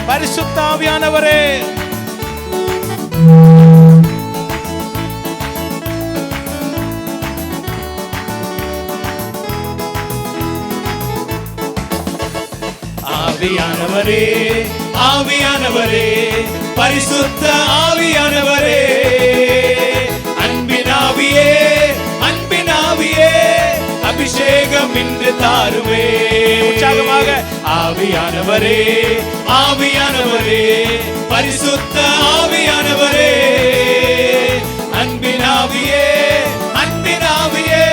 பரிசுத்த ஆவியானவரே, ஆவியானவரே, ஆவியானவரே, பரிசுத்த ஆவியானவரே, அன்பின் ஆவியே, அன்பின் ஆவியே, அபிஷேகம் இன்று தாருமே. உற்சாகமாக ஆவியானவரே, ஆவியானவரே, பரிசுத்த ஆவியானவரே, அன்பின் ஆவியே, அன்பின் ஆவியே,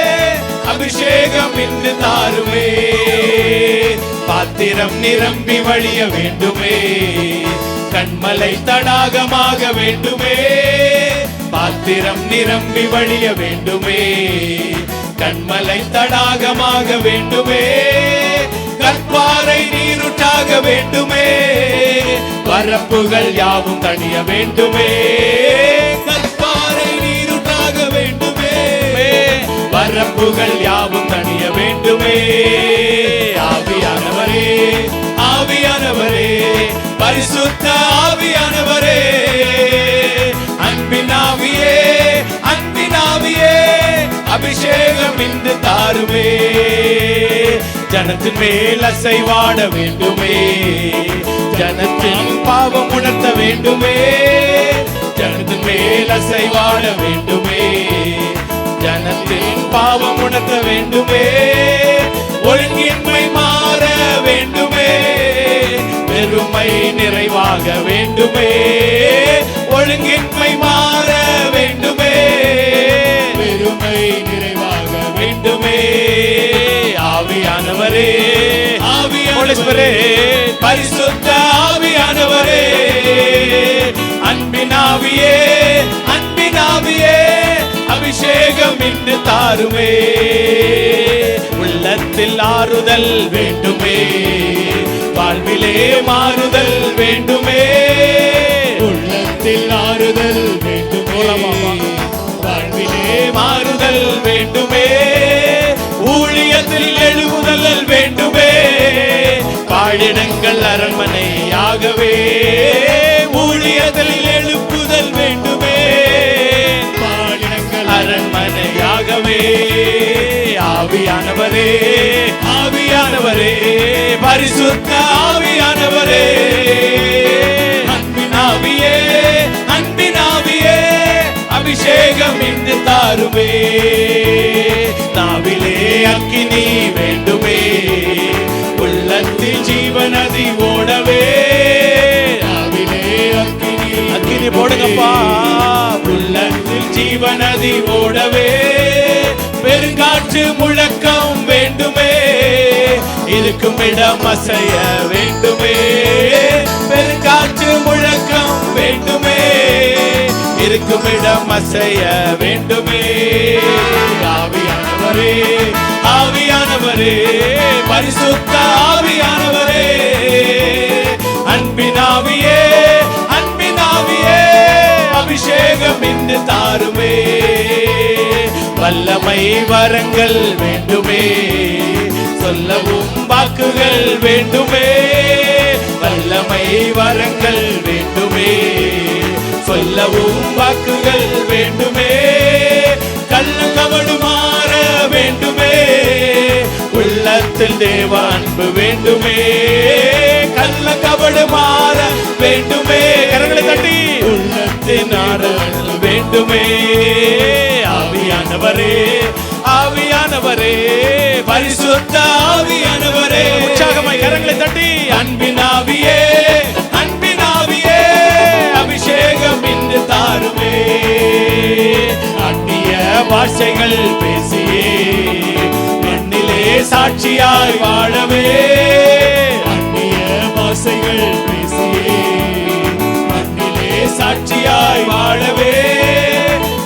அபிஷேகம் இன்று தாருமே. பாத்திரம் நிரம்பி வழிய வேண்டுமே, கண்மலை தடாகமாக வேண்டுமே. பாத்திரம் நிரம்பி வழிய வேண்டுமே, கண்மலை தடாகமாக வேண்டுமே. கற்பாறை நீருற்றாக வேண்டுமே, வரப்புகள் யாவும் தணிய வேண்டுமே. கற்பாறை நீருற்றாக வேண்டுமே, வரப்புகள் யாவும் தணிய வேண்டுமே. ஆவியானவரே, ஆவியானவரே, பரிசுத்த ஆவியானவரே, அன்பின் ஆவியே, அன்பின் ஆவியே, அபிஷேகம் இன்று தாருமே. ஜனத்தின் மேல் அசைவாட வேண்டுமே, ஜனத்தின் பாவம் உணர்த்த வேண்டுமே. ஜனத்தின் மேல் அசைவாட வேண்டுமே, ஜனத்தின் பாவம் உணர்த்த வேண்டுமே. ஒழுங்கின்மை மாற வேண்டுமே, பெருமை நிறைவாக வேண்டுமே. ஒழுங்கின்மை மாற வேண்டுமே, பெருமை நிறைவாக வேண்டுமே. ஆவியானவரே, ஆவியானவரே, பரிசுத்த ஆவியானவரே, அன்பின் ஆவியே, அன்பின் ஆவியே, அபிஷேகம் இன்று தாருமே. உள்ளத்தில் ஆறுதல் வேண்டுமே, வாழ்விலே மாறுதல் வேண்டுமே. உள்ளத்தில் ஆறுதல் வேண்டுமே, வாழ்விலே மாறுதல் வேண்டுமே. ஊழியத்தில் எழுப்புதல் வேண்டுமே, பாழிடங்கள் அரண்மனையாகவே. ஊழியத்தில் எழுப்புதல் வேண்டுமே, பாழிடங்கள் அரண்மனையாகவே. ஆவியானவரே, ஆவியானவரே, பரிசுத்த ஆவியானவரே, அன்பின் ஆவியே, அன்பின் ஆவியே, அபிஷேகம் இன்று தாருமே. நாவிலே அக்கினி வேண்டுமே, உள்ளத்தில் ஜீவநதி ஓடவே. நாவிலே அக்கினி, அக்கினி போடுங்கப்பா. உள்ளத்தில் ஜீவநதி ஓடவே. பெருங்காற்று முழக்கம் வேண்டுமே, இருக்கும் இடம் அசைய வேண்டுமே. பெருங்காற்று முழக்கம் வேண்டுமே, இருக்கும் இடம் அசைய வேண்டுமே. ஆவியானவரே, ஆவியானவரே, பரிசுத்த ஆவியானவரே, அன்பின் ஆவியே, அன்பின் ஆவியே, அபிஷேகம் இன்று தாருமே. வல்லமை வரங்கள் வேண்டுமே, சொல்லவும் வாக்குகள் வேண்டுமே. வல்லமை வரங்கள் வேண்டுமே, சொல்லவும் வாக்குகள் வேண்டுமே. கள்ளங்கவடு மாற வேண்டுமே, உள்ளத்தில் தேவ அன்பு வேண்டுமே. கள்ளங்கவடு மாற வேண்டுமே, கரங்களை தட்டி உள்ளத்தின் ஆறுதல் வேண்டுமே. ஆவியானவரே, ஆவியானவரே, பரிசுத்த ஆவியானவரே, உற்சாகமாய் கரங்களை தட்டி அன்பின் ஆவியே, அன்பின் ஆவியே, அபிஷேகம் இன்று தாருமே. அந்நிய பாஷைகள் பேசியே மண்ணிலே சாட்சியாய் வாழவே. அந்நிய பாஷைகள் பேசியே மண்ணிலே சாட்சியாய் வாழவே.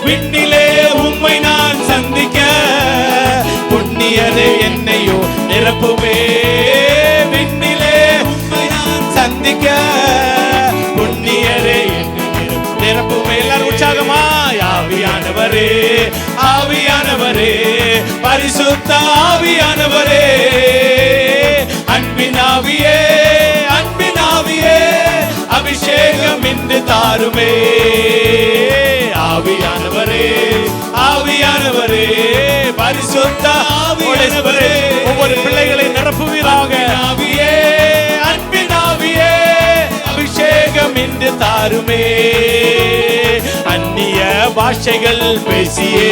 விண்ணிலே உம்மை நான் சந்திக்க புண்ணியரே என்னையோ நிரப்புமே. விண்ணிலே உம்மை நான் சந்திக்க புண்ணியரே நிரப்புமே. எல்லாரும் உற்சாகமாய் ஆவியானவரே, ஆவியானவரே, பரிசுத்த ஆவியானவரே, அன்பின் ஆவியே, அன்பின் ஆவியே, தாருமே. ஆவியானவரே, ஆவியானவரே, பரிசுத்த ஆவியானவரே, ஒவ்வொரு பிள்ளைகளை நிரப்புவீராக. ஆவியே, அன்பின் ஆவியே, அபிஷேகம் இன்று தாருமே. அந்நிய பாஷைகள் பேசியே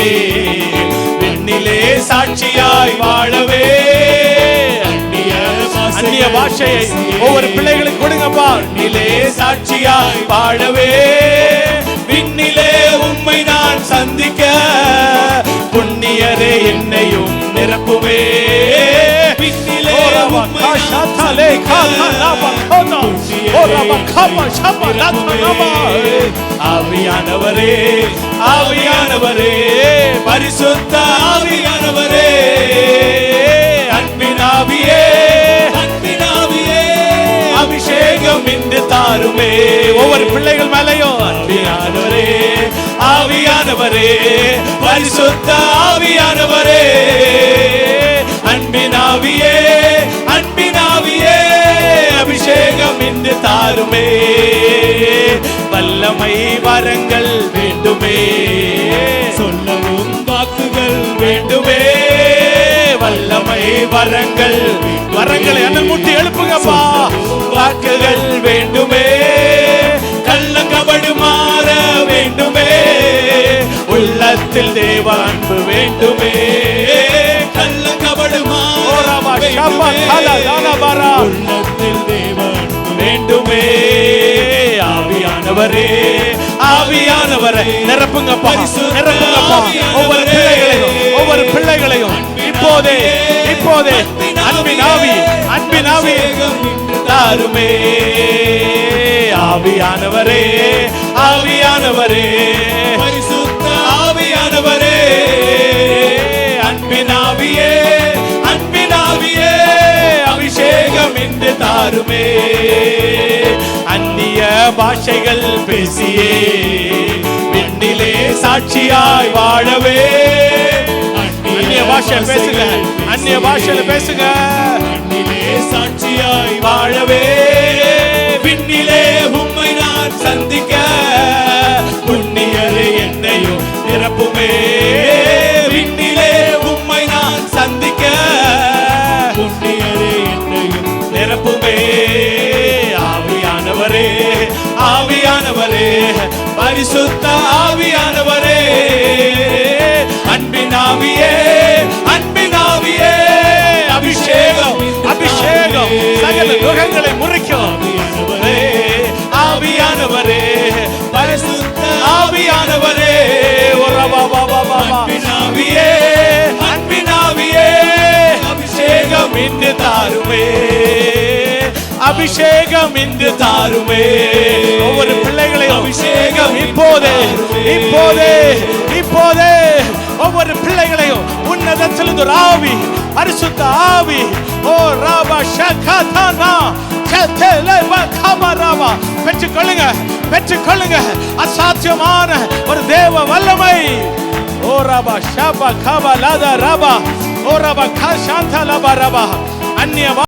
விண்ணிலே சாட்சியாய் வாழவே. அந்நிய பாஷையை ஒவ்வொரு பிள்ளைகளுக்கு கொடுங்கப்பா. விண்ணிலே சாட்சியாய் வாழவே. விண்ணிலே உம்மை நான் சந்திக்க புண்ணியரே என்னையும் நிரப்புவே. ஆவியானவரே, ஆவியானவரே, பரிசுத்த ஆவியானவரே, அன்பின் ஆவியே, அன்பின் ஆவியே, அபிஷேகம் இன்று தாருமே. ஒவ்வொரு பிள்ளைகள் மேலையும் அன்பியானவரே, ஆவியானவரே, பரிசுத்த ஆவியானவரே, அன்பின் ஆவியே, அன்பின் ஆவியே, அபிஷேகம் இன்று தாருமே. வல்லமை வரங்கள் வேண்டுமே, சொல்லவும் வாக்குகள் வேண்டுமே. வல்லமை வரங்கள், வரங்களை அண்ணல் முட்டி எழுப்புங்கப்பா. வாக்குகள் வேண்டுமே, கள்ளங்கபடு மாற வேண்டுமே. உள்ளத்தில் தேவ அன்பு வேண்டுமே. கள்ளங்கபடு மாற உள்ளத்தில் தேவ அன்பு வேண்டுமே. ஆவியானவரே, ஆவியானவரே, நிரப்புங்கப்பா, நிரப்புங்கப்பா. ஒவ்வொரு பிள்ளைகளையும், ஒவ்வொரு பிள்ளைகளையும் இப்போதே, இப்போதே அன்பின் ஆவி, அன்பின் ஆவி தாருமே. ஆவியானவரே, ஆவியானவரே, பரிசுத்த ஆவியானவரே, அன்பின் ஆவியே, அன்பின் ஆவியே, அபிஷேகம் இன்று தாருமே. அந்நிய பாஷைகள் பேசியே விண்ணிலே சாட்சியாய் வாழவே. அந்நிய பாஷை பேசுங்க, அந்நிய பாஷையில பேசுங்க. விண்ணிலே சாட்சியாய் வாழவே. விண்ணிலே உம்மை நான் சந்திக்க புண்ணியரே என்னையும் நிரப்புமே. விண்ணிலே உம்மை நான் சந்திக்க புண்ணியரே என்னையும் நிரப்புமே. ஆவியானவரே, ஆவியானவரே, பரிசுத்த ஆவியானவரே, அன்பின் ஆவியே, அன்பின் ஆவியே, அபிஷேகம், அபிஷேகம் சகல யுகங்களை முறிக்கும். ஆவியானவரே, பரிசுத்த ஆவியானவரே, அன்பின் ஆவியே, அன்பின் ஆவியே, அபிஷேகம் இன்று தாருமே. அபிஷேகம் இன்று தாருமே. ஒவ்வொரு பிள்ளைகளையும் அபிஷேகம் இப்போதே, இப்போதே, இப்போதே ஒவ்வொரு பிள்ளைகளையும் உன்னதத்திலிருந்து ஒரு ஆவி, பரிசுத்த ஆவி, ஓ ராபா ஷகதானா கதலபா கமராபா பெற்றுக்கொள்ளுங்க, பெற்றுக்கொள்ளுங்க. அசாத்தியமான ஒரு தேவ வல்லமை. ஓ ராபா ஷபா கபலாதா ராபா, ஓ ராபா கஷாந்தா லபா ராபா. அந்நிய